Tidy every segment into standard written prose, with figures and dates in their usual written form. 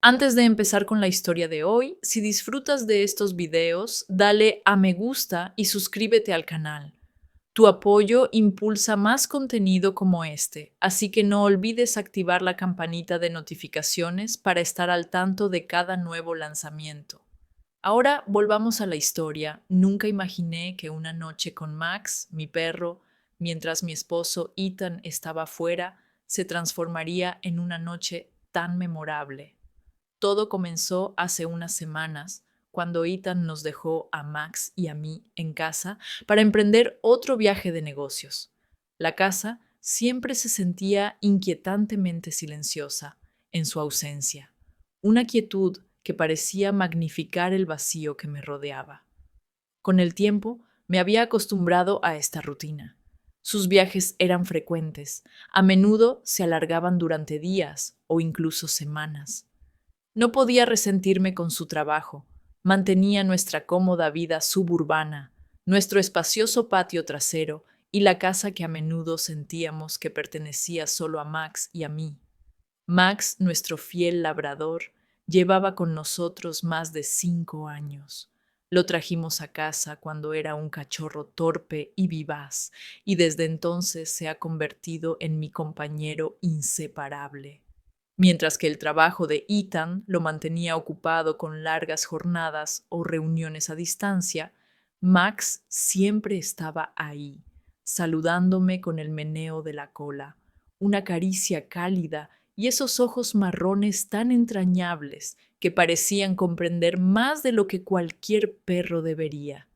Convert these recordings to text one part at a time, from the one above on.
Antes de empezar con la historia de hoy, si disfrutas de estos videos, dale a me gusta y suscríbete al canal. Tu apoyo impulsa más contenido como este, así que no olvides activar la campanita de notificaciones para estar al tanto de cada nuevo lanzamiento. Ahora volvamos a la historia. Nunca imaginé que una noche con Max, mi perro, mientras mi esposo Ethan estaba fuera, se transformaría en una noche tan memorable. Todo comenzó hace unas semanas, cuando Ethan nos dejó a Max y a mí en casa para emprender otro viaje de negocios. La casa siempre se sentía inquietantemente silenciosa en su ausencia, una quietud que parecía magnificar el vacío que me rodeaba. Con el tiempo me había acostumbrado a esta rutina. Sus viajes eran frecuentes, a menudo se alargaban durante días o incluso semanas. No podía resentirme con su trabajo. Mantenía nuestra cómoda vida suburbana, nuestro espacioso patio trasero y la casa que a menudo sentíamos que pertenecía solo a Max y a mí. Max, nuestro fiel labrador, llevaba con nosotros más de 5 años. Lo trajimos a casa cuando era un cachorro torpe y vivaz, y desde entonces se ha convertido en mi compañero inseparable. Mientras que el trabajo de Ethan lo mantenía ocupado con largas jornadas o reuniones a distancia, Max siempre estaba ahí, saludándome con el meneo de la cola, una caricia cálida y esos ojos marrones tan entrañables que parecían comprender más de lo que cualquier perro debería.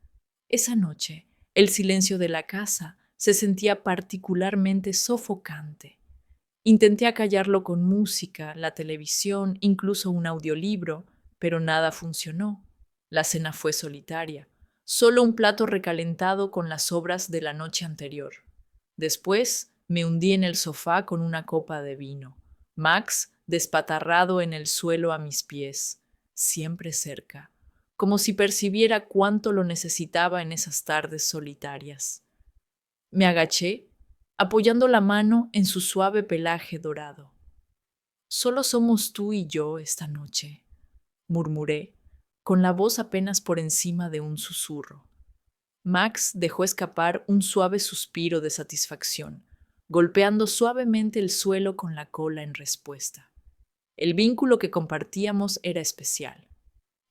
Esa noche, el silencio de la casa se sentía particularmente sofocante. Intenté acallarlo con música, la televisión, incluso un audiolibro, pero nada funcionó. La cena fue solitaria, solo un plato recalentado con las sobras de la noche anterior. Después me hundí en el sofá con una copa de vino. Max despatarrado en el suelo a mis pies, siempre cerca, como si percibiera cuánto lo necesitaba en esas tardes solitarias. Me agaché, apoyando la mano en su suave pelaje dorado. Solo somos tú y yo esta noche, murmuré, con la voz apenas por encima de un susurro. Max dejó escapar un suave suspiro de satisfacción, golpeando suavemente el suelo con la cola en respuesta. El vínculo que compartíamos era especial.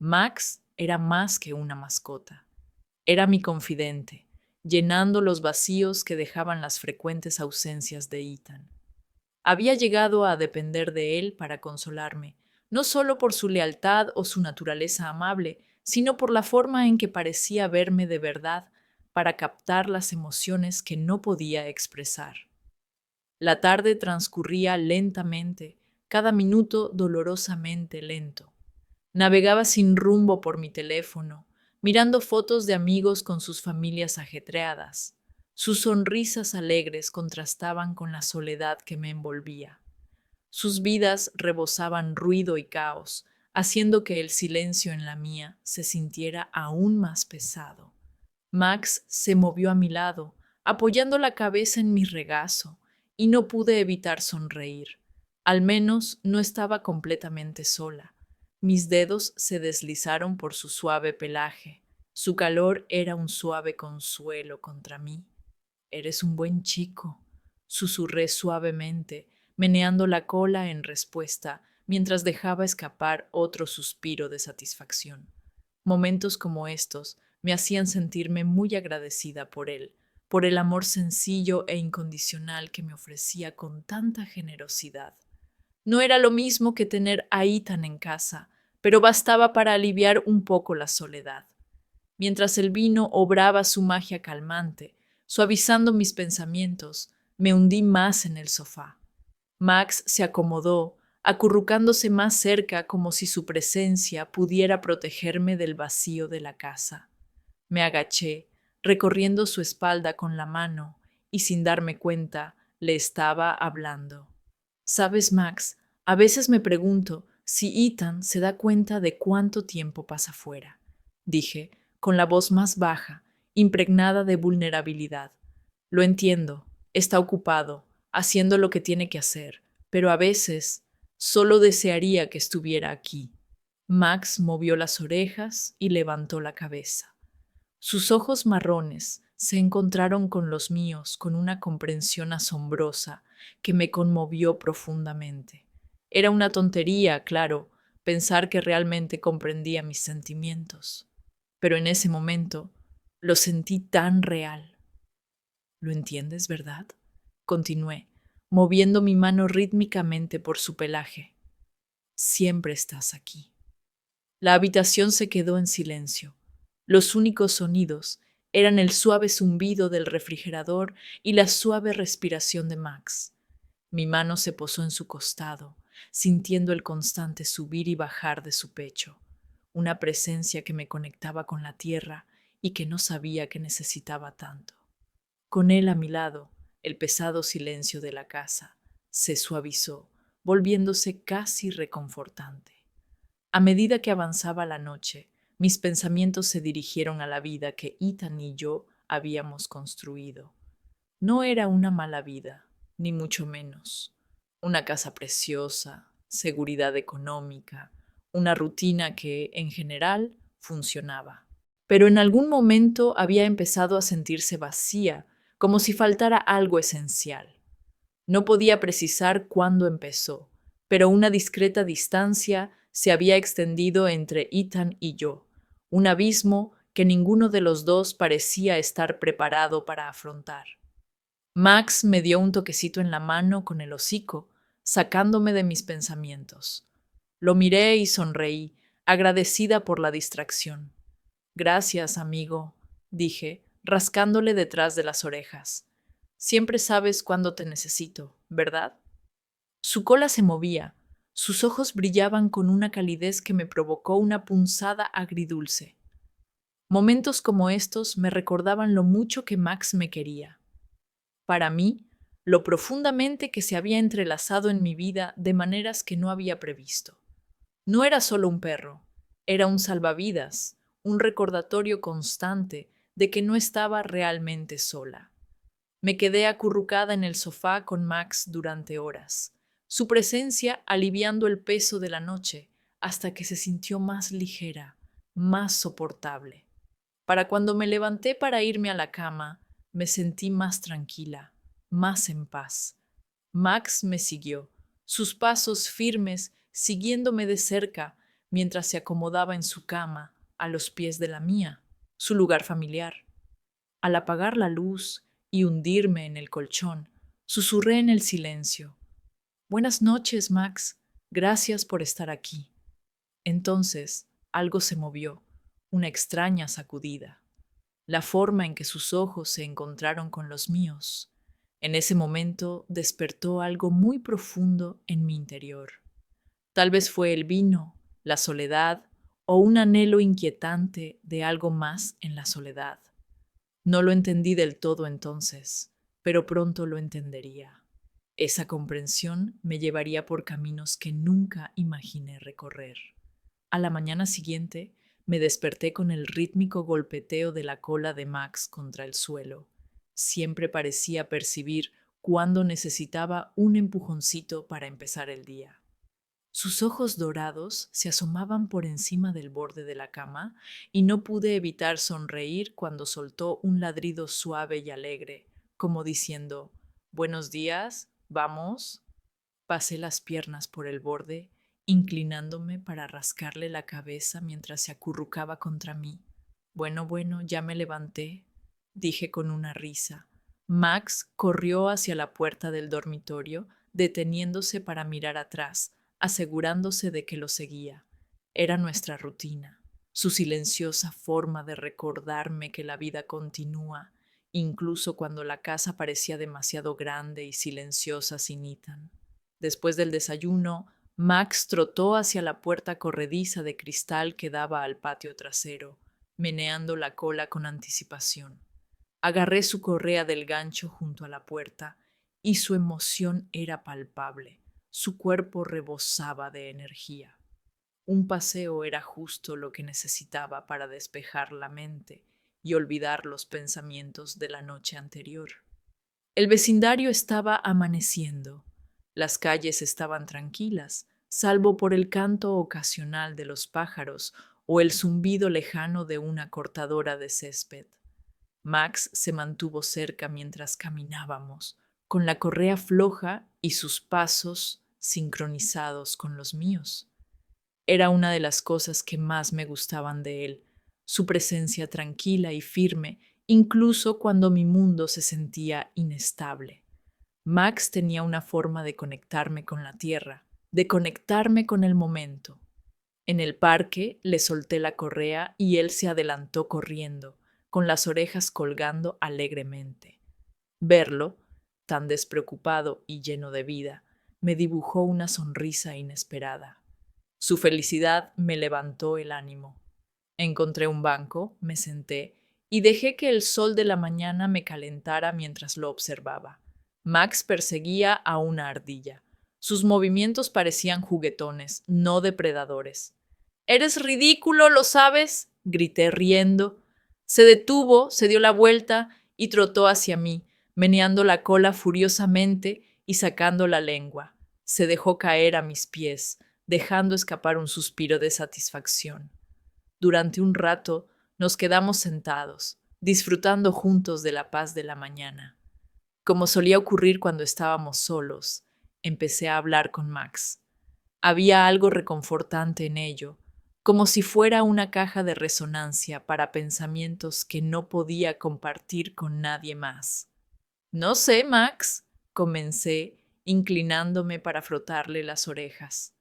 Max era más que una mascota. Era mi confidente, llenando los vacíos que dejaban las frecuentes ausencias de Ethan. Había llegado a depender de él para consolarme, no solo por su lealtad o su naturaleza amable, sino por la forma en que parecía verme de verdad para captar las emociones que no podía expresar. La tarde transcurría lentamente, cada minuto dolorosamente lento. Navegaba sin rumbo por mi teléfono, mirando fotos de amigos con sus familias ajetreadas. Sus sonrisas alegres contrastaban con la soledad que me envolvía. Sus vidas rebosaban ruido y caos, haciendo que el silencio en la mía se sintiera aún más pesado. Max se movió a mi lado, apoyando la cabeza en mi regazo, y no pude evitar sonreír. Al menos no estaba completamente sola. Mis dedos se deslizaron por su suave pelaje. Su calor era un suave consuelo contra mí. Eres un buen chico, susurré suavemente, meneando la cola en respuesta, mientras dejaba escapar otro suspiro de satisfacción. Momentos como estos me hacían sentirme muy agradecida por él, por el amor sencillo e incondicional que me ofrecía con tanta generosidad. No era lo mismo que tener a Ethan en casa, pero bastaba para aliviar un poco la soledad. Mientras el vino obraba su magia calmante, suavizando mis pensamientos, me hundí más en el sofá. Max se acomodó, acurrucándose más cerca como si su presencia pudiera protegerme del vacío de la casa. Me agaché, recorriendo su espalda con la mano, y sin darme cuenta, le estaba hablando. Sabes, Max, a veces me pregunto si Ethan se da cuenta de cuánto tiempo pasa fuera, dije, con la voz más baja, impregnada de vulnerabilidad. Lo entiendo, está ocupado, haciendo lo que tiene que hacer, pero a veces Solo desearía que estuviera aquí. Max movió las orejas y levantó la cabeza. Sus ojos marrones se encontraron con los míos con una comprensión asombrosa que me conmovió profundamente. Era una tontería, claro, pensar que realmente comprendía mis sentimientos, pero en ese momento lo sentí tan real. ¿Lo entiendes, verdad? Continué, moviendo mi mano rítmicamente por su pelaje. Siempre estás aquí. La habitación se quedó en silencio. Los únicos sonidos eran el suave zumbido del refrigerador y la suave respiración de Max. Mi mano se posó en su costado, sintiendo el constante subir y bajar de su pecho, una presencia que me conectaba con la tierra y que no sabía que necesitaba tanto. Con él a mi lado, el pesado silencio de la casa se suavizó, volviéndose casi reconfortante. A medida que avanzaba la noche, mis pensamientos se dirigieron a la vida que Ethan y yo habíamos construido. No era una mala vida, ni mucho menos. Una casa preciosa, seguridad económica, una rutina que, en general, funcionaba. Pero en algún momento había empezado a sentirse vacía, como si faltara algo esencial. No podía precisar cuándo empezó, pero una discreta distancia se había extendido entre Ethan y yo, un abismo que ninguno de los dos parecía estar preparado para afrontar. Max me dio un toquecito en la mano con el hocico, sacándome de mis pensamientos. Lo miré y sonreí, agradecida por la distracción. Gracias, amigo, dije, rascándole detrás de las orejas. Siempre sabes cuándo te necesito, ¿verdad? Su cola se movía, sus ojos brillaban con una calidez que me provocó una punzada agridulce. Momentos como estos me recordaban lo mucho que Max me quería. Para mí, lo profundamente que se había entrelazado en mi vida de maneras que no había previsto. No era solo un perro, era un salvavidas, un recordatorio constante de que no estaba realmente sola. Me quedé acurrucada en el sofá con Max durante horas, su presencia aliviando el peso de la noche hasta que se sintió más ligera, más soportable. Para cuando me levanté para irme a la cama, me sentí más tranquila, más en paz. Max me siguió, sus pasos firmes siguiéndome de cerca mientras se acomodaba en su cama, a los pies de la mía, su lugar familiar. Al apagar la luz y hundirme en el colchón, susurré en el silencio. Buenas noches, Max. Gracias por estar aquí. Entonces, algo se movió, una extraña sacudida. La forma en que sus ojos se encontraron con los míos. En ese momento despertó algo muy profundo en mi interior. Tal vez fue el vino, la soledad o un anhelo inquietante de algo más en la soledad. No lo entendí del todo entonces, pero pronto lo entendería. Esa comprensión me llevaría por caminos que nunca imaginé recorrer. A la mañana siguiente, me desperté con el rítmico golpeteo de la cola de Max contra el suelo. Siempre parecía percibir cuándo necesitaba un empujoncito para empezar el día. Sus ojos dorados se asomaban por encima del borde de la cama y no pude evitar sonreír cuando soltó un ladrido suave y alegre, como diciendo, «Buenos días, vamos». Pasé las piernas por el borde, inclinándome para rascarle la cabeza mientras se acurrucaba contra mí. Bueno, ya me levanté, dije con una risa. Max corrió hacia la puerta del dormitorio, deteniéndose para mirar atrás, asegurándose de que lo seguía. Era nuestra rutina, su silenciosa forma de recordarme que la vida continúa, incluso cuando la casa parecía demasiado grande y silenciosa sin Ethan. Después del desayuno, Max trotó hacia la puerta corrediza de cristal que daba al patio trasero, meneando la cola con anticipación. Agarré su correa del gancho junto a la puerta y su emoción era palpable. Su cuerpo rebosaba de energía. Un paseo era justo lo que necesitaba para despejar la mente y olvidar los pensamientos de la noche anterior. El vecindario estaba amaneciendo. Las calles estaban tranquilas, salvo por el canto ocasional de los pájaros o el zumbido lejano de una cortadora de césped. Max se mantuvo cerca mientras caminábamos, con la correa floja y sus pasos sincronizados con los míos. Era una de las cosas que más me gustaban de él, su presencia tranquila y firme, incluso cuando mi mundo se sentía inestable. Max tenía una forma de conectarme con la tierra, de conectarme con el momento. En el parque le solté la correa y él se adelantó corriendo, con las orejas colgando alegremente. Verlo, tan despreocupado y lleno de vida, me dibujó una sonrisa inesperada. Su felicidad me levantó el ánimo. Encontré un banco, me senté y dejé que el sol de la mañana me calentara mientras lo observaba. Max perseguía a una ardilla. Sus movimientos parecían juguetones, no depredadores. «¡Eres ridículo, lo sabes!», grité riendo. Se detuvo, se dio la vuelta y trotó hacia mí, meneando la cola furiosamente y sacando la lengua. Se dejó caer a mis pies, dejando escapar un suspiro de satisfacción. Durante un rato nos quedamos sentados, disfrutando juntos de la paz de la mañana. Como solía ocurrir cuando estábamos solos, empecé a hablar con Max. Había algo reconfortante en ello, como si fuera una caja de resonancia para pensamientos que no podía compartir con nadie más. «No sé, Max», comencé, inclinándome para frotarle las orejas.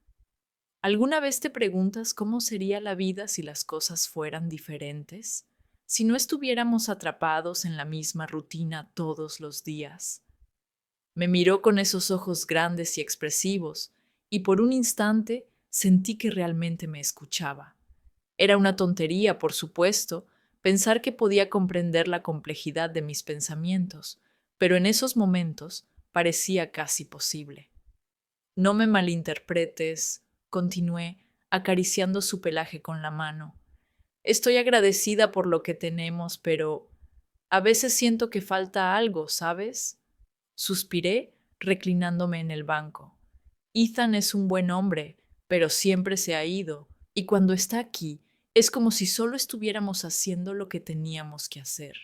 ¿Alguna vez te preguntas cómo sería la vida si las cosas fueran diferentes? Si no estuviéramos atrapados en la misma rutina todos los días. Me miró con esos ojos grandes y expresivos, y por un instante sentí que realmente me escuchaba. Era una tontería, por supuesto, pensar que podía comprender la complejidad de mis pensamientos, pero en esos momentos parecía casi posible. «No me malinterpretes», continué, acariciando su pelaje con la mano. «Estoy agradecida por lo que tenemos, pero a veces siento que falta algo, ¿sabes?». Suspiré, reclinándome en el banco. «Ethan es un buen hombre, pero siempre se ha ido, y cuando está aquí, es como si solo estuviéramos haciendo lo que teníamos que hacer».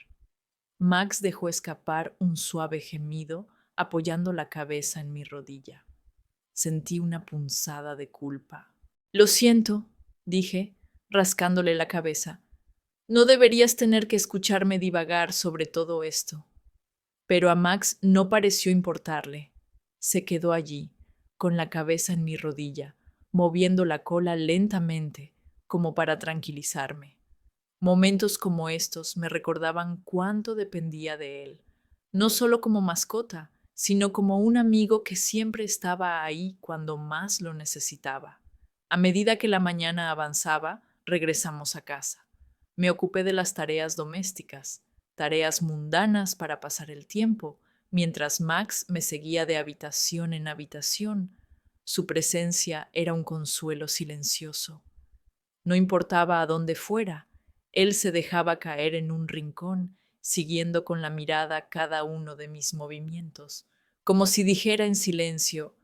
Max dejó escapar un suave gemido, apoyando la cabeza en mi rodilla. Sentí una punzada de culpa. «Lo siento», dije, rascándole la cabeza. «No deberías tener que escucharme divagar sobre todo esto». Pero a Max no pareció importarle. Se quedó allí, con la cabeza en mi rodilla, moviendo la cola lentamente, como para tranquilizarme. Momentos como estos me recordaban cuánto dependía de él, no solo como mascota, sino como un amigo que siempre estaba ahí cuando más lo necesitaba. A medida que la mañana avanzaba, regresamos a casa. Me ocupé de las tareas domésticas, tareas mundanas para pasar el tiempo, mientras Max me seguía de habitación en habitación. Su presencia era un consuelo silencioso. No importaba a dónde fuera, él se dejaba caer en un rincón, siguiendo con la mirada cada uno de mis movimientos, como si dijera en silencio: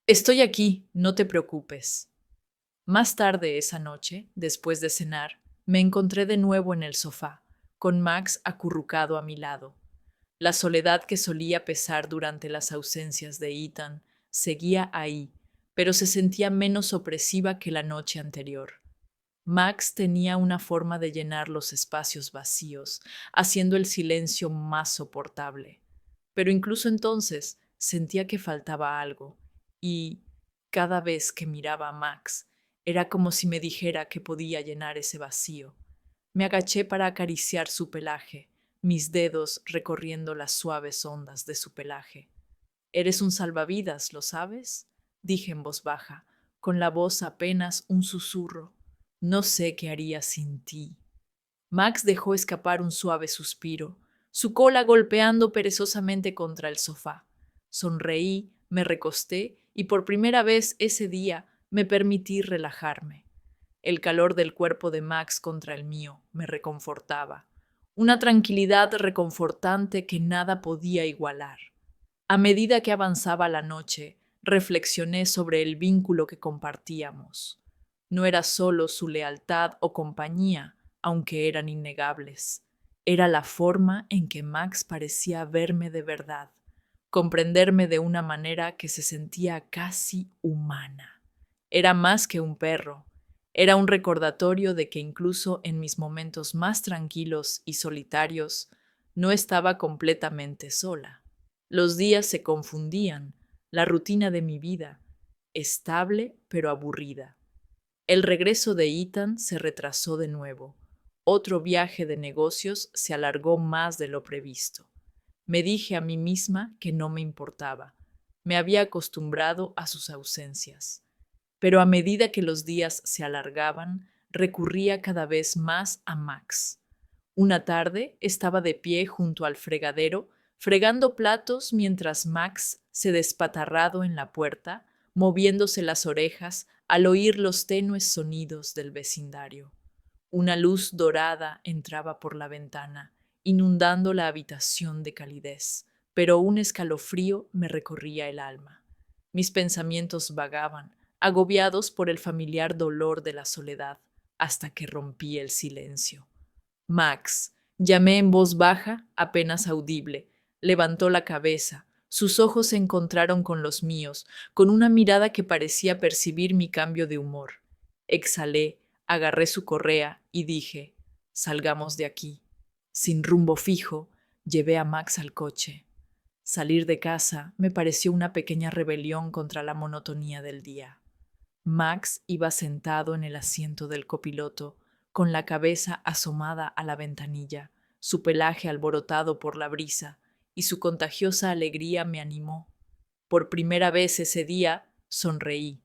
«Estoy aquí, no te preocupes». Más tarde esa noche, después de cenar, me encontré de nuevo en el sofá, con Max acurrucado a mi lado. La soledad que solía pesar durante las ausencias de Ethan seguía ahí, pero se sentía menos opresiva que la noche anterior. Max tenía una forma de llenar los espacios vacíos, haciendo el silencio más soportable. Pero incluso entonces sentía que faltaba algo, y cada vez que miraba a Max, era como si me dijera que podía llenar ese vacío. Me agaché para acariciar su pelaje, mis dedos recorriendo las suaves ondas de su pelaje. «Eres un salvavidas, ¿lo sabes?», dije en voz baja, con la voz apenas un susurro. «No sé qué haría sin ti». Max dejó escapar un suave suspiro, su cola golpeando perezosamente contra el sofá. Sonreí, me recosté y por primera vez ese día me permití relajarme. El calor del cuerpo de Max contra el mío me reconfortaba, una tranquilidad reconfortante que nada podía igualar. A medida que avanzaba la noche, reflexioné sobre el vínculo que compartíamos. No era solo su lealtad o compañía, aunque eran innegables. Era la forma en que Max parecía verme de verdad, comprenderme de una manera que se sentía casi humana. Era más que un perro, era un recordatorio de que incluso en mis momentos más tranquilos y solitarios, no estaba completamente sola. Los días se confundían, la rutina de mi vida, estable pero aburrida. El regreso de Ethan se retrasó de nuevo. Otro viaje de negocios se alargó más de lo previsto. Me dije a mí misma que no me importaba. Me había acostumbrado a sus ausencias. Pero a medida que los días se alargaban, recurría cada vez más a Max. Una tarde estaba de pie junto al fregadero, fregando platos mientras Max se despatarrado en la puerta, moviéndose las orejas al oír los tenues sonidos del vecindario. Una luz dorada entraba por la ventana, inundando la habitación de calidez, pero un escalofrío me recorría el alma. Mis pensamientos vagaban, agobiados por el familiar dolor de la soledad, hasta que rompí el silencio. Max, llamé en voz baja, apenas audible. Levantó la cabeza. Sus ojos se encontraron con los míos, con una mirada que parecía percibir mi cambio de humor. Exhalé, agarré su correa y dije, salgamos de aquí. Sin rumbo fijo, llevé a Max al coche. Salir de casa me pareció una pequeña rebelión contra la monotonía del día. Max iba sentado en el asiento del copiloto, con la cabeza asomada a la ventanilla, su pelaje alborotado por la brisa, y su contagiosa alegría me animó. Por primera vez ese día sonreí.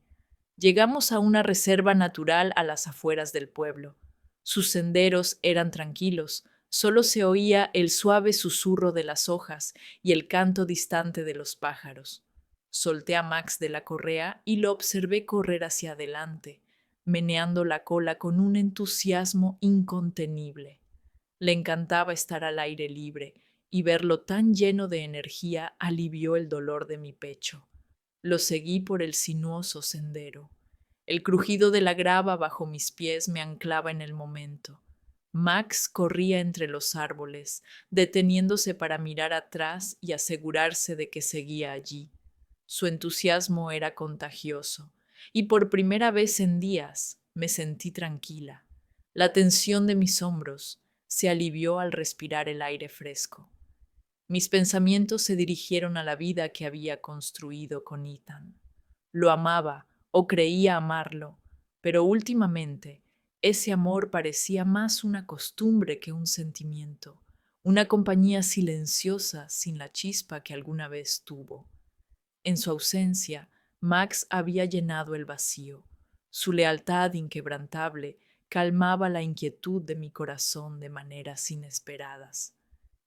Llegamos a una reserva natural a las afueras del pueblo. Sus senderos eran tranquilos, solo se oía el suave susurro de las hojas y el canto distante de los pájaros. Solté a Max de la correa y lo observé correr hacia adelante, meneando la cola con un entusiasmo incontenible. Le encantaba estar al aire libre, y verlo tan lleno de energía alivió el dolor de mi pecho. Lo seguí por el sinuoso sendero. El crujido de la grava bajo mis pies me anclaba en el momento. Max corría entre los árboles, deteniéndose para mirar atrás y asegurarse de que seguía allí. Su entusiasmo era contagioso, y por primera vez en días me sentí tranquila. La tensión de mis hombros se alivió al respirar el aire fresco. Mis pensamientos se dirigieron a la vida que había construido con Ethan. Lo amaba o creía amarlo, pero últimamente ese amor parecía más una costumbre que un sentimiento, una compañía silenciosa sin la chispa que alguna vez tuvo. En su ausencia, Max había llenado el vacío. Su lealtad inquebrantable calmaba la inquietud de mi corazón de maneras inesperadas.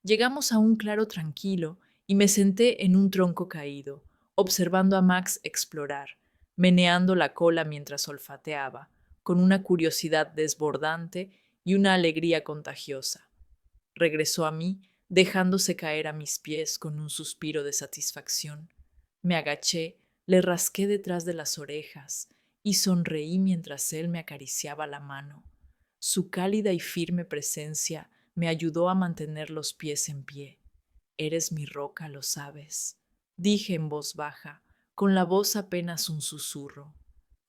Llegamos a un claro tranquilo y me senté en un tronco caído, observando a Max explorar, meneando la cola mientras olfateaba, con una curiosidad desbordante y una alegría contagiosa. Regresó a mí, dejándose caer a mis pies con un suspiro de satisfacción. Me agaché, le rasqué detrás de las orejas y sonreí mientras él me acariciaba la mano. Su cálida y firme presencia me ayudó a mantener los pies en pie. Eres mi roca, lo sabes, dije en voz baja, con la voz apenas un susurro.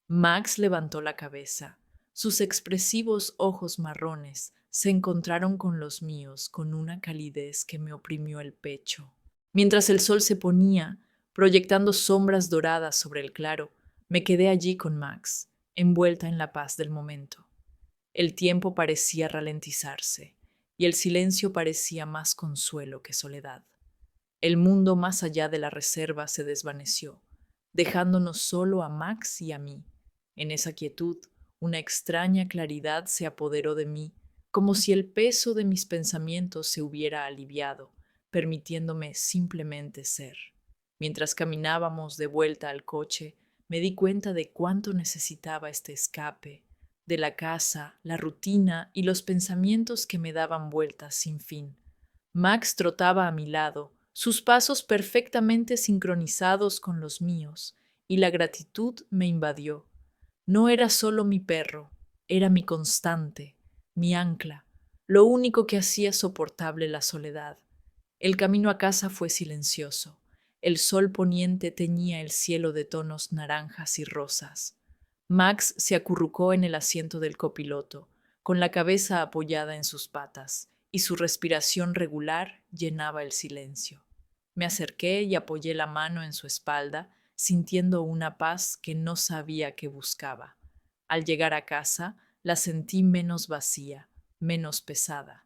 Max levantó la cabeza. Sus expresivos ojos marrones se encontraron con los míos con una calidez que me oprimió el pecho. Mientras el sol se ponía, proyectando sombras doradas sobre el claro, me quedé allí con Max, envuelta en la paz del momento. El tiempo parecía ralentizarse, y el silencio parecía más consuelo que soledad. El mundo más allá de la reserva se desvaneció, dejándonos solo a Max y a mí. En esa quietud, una extraña claridad se apoderó de mí, como si el peso de mis pensamientos se hubiera aliviado, permitiéndome simplemente ser. Mientras caminábamos de vuelta al coche, me di cuenta de cuánto necesitaba este escape, de la casa, la rutina y los pensamientos que me daban vueltas sin fin. Max trotaba a mi lado, sus pasos perfectamente sincronizados con los míos, y la gratitud me invadió. No era solo mi perro, era mi constante, mi ancla, lo único que hacía soportable la soledad. El camino a casa fue silencioso. El sol poniente teñía el cielo de tonos naranjas y rosas. Max se acurrucó en el asiento del copiloto, con la cabeza apoyada en sus patas, y su respiración regular llenaba el silencio. Me acerqué y apoyé la mano en su espalda, sintiendo una paz que no sabía que buscaba. Al llegar a casa, la sentí menos vacía, menos pesada.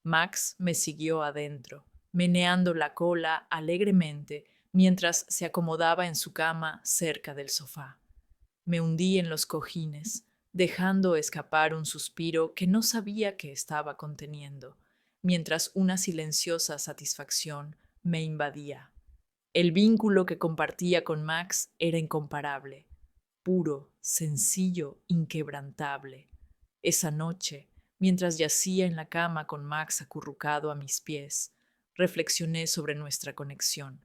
Max me siguió adentro, meneando la cola alegremente mientras se acomodaba en su cama cerca del sofá. Me hundí en los cojines, dejando escapar un suspiro que no sabía que estaba conteniendo, mientras una silenciosa satisfacción me invadía. El vínculo que compartía con Max era incomparable, puro, sencillo, inquebrantable. Esa noche, mientras yacía en la cama con Max acurrucado a mis pies, reflexioné sobre nuestra conexión.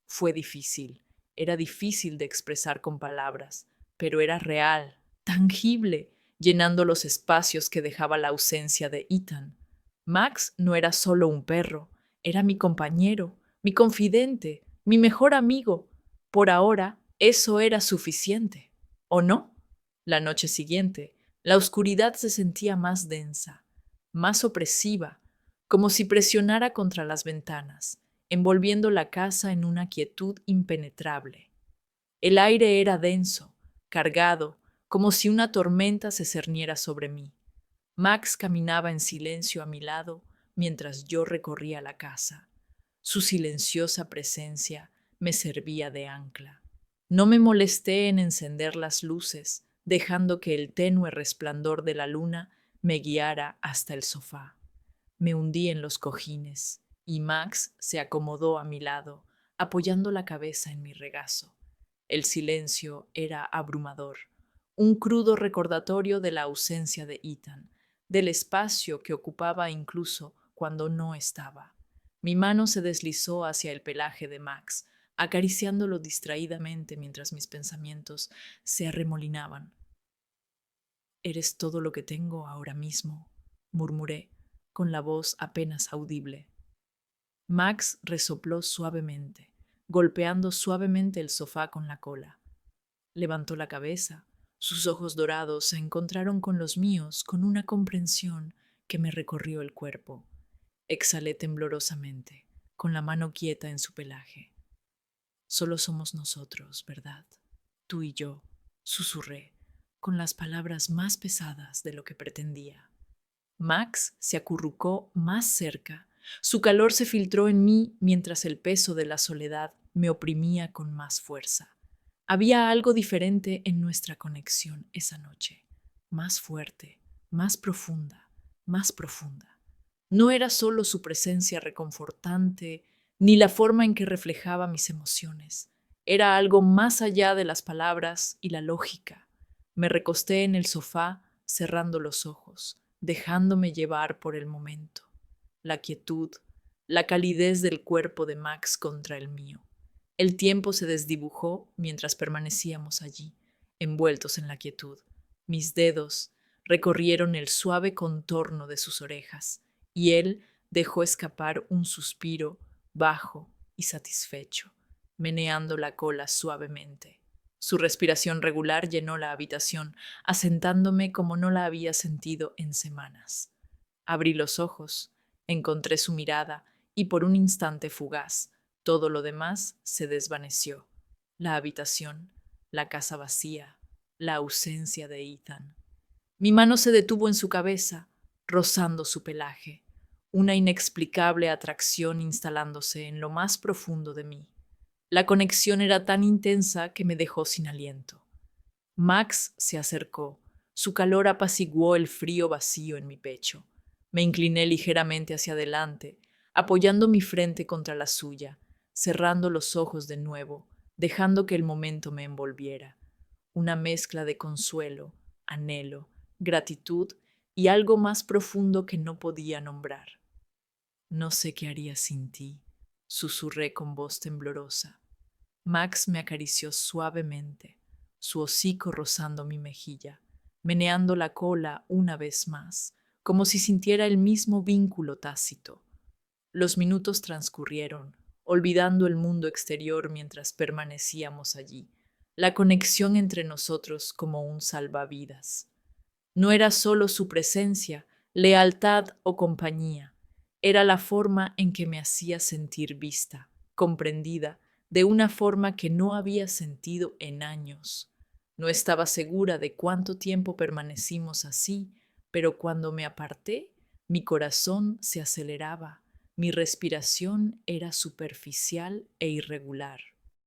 Fue difícil, era difícil de expresar con palabras, pero era real, tangible, llenando los espacios que dejaba la ausencia de Ethan. Max no era solo un perro, era mi compañero, mi confidente, mi mejor amigo. Por ahora, eso era suficiente. ¿O no? La noche siguiente, la oscuridad se sentía más densa, más opresiva, como si presionara contra las ventanas, envolviendo la casa en una quietud impenetrable. El aire era denso, cargado, como si una tormenta se cerniera sobre mí. Max caminaba en silencio a mi lado mientras yo recorría la casa. Su silenciosa presencia me servía de ancla. No me molesté en encender las luces, dejando que el tenue resplandor de la luna me guiara hasta el sofá. Me hundí en los cojines y Max se acomodó a mi lado, apoyando la cabeza en mi regazo. El silencio era abrumador, un crudo recordatorio de la ausencia de Ethan, del espacio que ocupaba incluso cuando no estaba. Mi mano se deslizó hacia el pelaje de Max, acariciándolo distraídamente mientras mis pensamientos se arremolinaban. Eres todo lo que tengo ahora mismo, murmuré, con la voz apenas audible. Max resopló suavemente, golpeando suavemente el sofá con la cola. Levantó la cabeza. Sus ojos dorados se encontraron con los míos con una comprensión que me recorrió el cuerpo. Exhalé temblorosamente, con la mano quieta en su pelaje. Solo somos nosotros, ¿verdad? Tú y yo, susurré, con las palabras más pesadas de lo que pretendía. Max se acurrucó más cerca. Su calor se filtró en mí mientras el peso de la soledad me oprimía con más fuerza. Había algo diferente en nuestra conexión esa noche, más fuerte, más profunda, más profunda. No era solo su presencia reconfortante, ni la forma en que reflejaba mis emociones. Era algo más allá de las palabras y la lógica. Me recosté en el sofá, cerrando los ojos, dejándome llevar por el momento. La quietud, la calidez del cuerpo de Max contra el mío. El tiempo se desdibujó mientras permanecíamos allí, envueltos en la quietud. Mis dedos recorrieron el suave contorno de sus orejas, y él dejó escapar un suspiro bajo y satisfecho, meneando la cola suavemente. Su respiración regular llenó la habitación, asentándome como no la había sentido en semanas. Abrí los ojos, encontré su mirada y por un instante fugaz, todo lo demás se desvaneció. La habitación, la casa vacía, la ausencia de Ethan. Mi mano se detuvo en su cabeza, rozando su pelaje, una inexplicable atracción instalándose en lo más profundo de mí. La conexión era tan intensa que me dejó sin aliento. Max se acercó. Su calor apaciguó el frío vacío en mi pecho. Me incliné ligeramente hacia adelante, apoyando mi frente contra la suya, cerrando los ojos de nuevo, dejando que el momento me envolviera. Una mezcla de consuelo, anhelo, gratitud y algo más profundo que no podía nombrar. No sé qué haría sin ti, susurré con voz temblorosa. Max me acarició suavemente, su hocico rozando mi mejilla, meneando la cola una vez más, como si sintiera el mismo vínculo tácito. Los minutos transcurrieron, olvidando el mundo exterior mientras permanecíamos allí, la conexión entre nosotros como un salvavidas. No era solo su presencia, lealtad o compañía, era la forma en que me hacía sentir vista, comprendida, de una forma que no había sentido en años. No estaba segura de cuánto tiempo permanecimos así, pero cuando me aparté, mi corazón se aceleraba, mi respiración era superficial e irregular.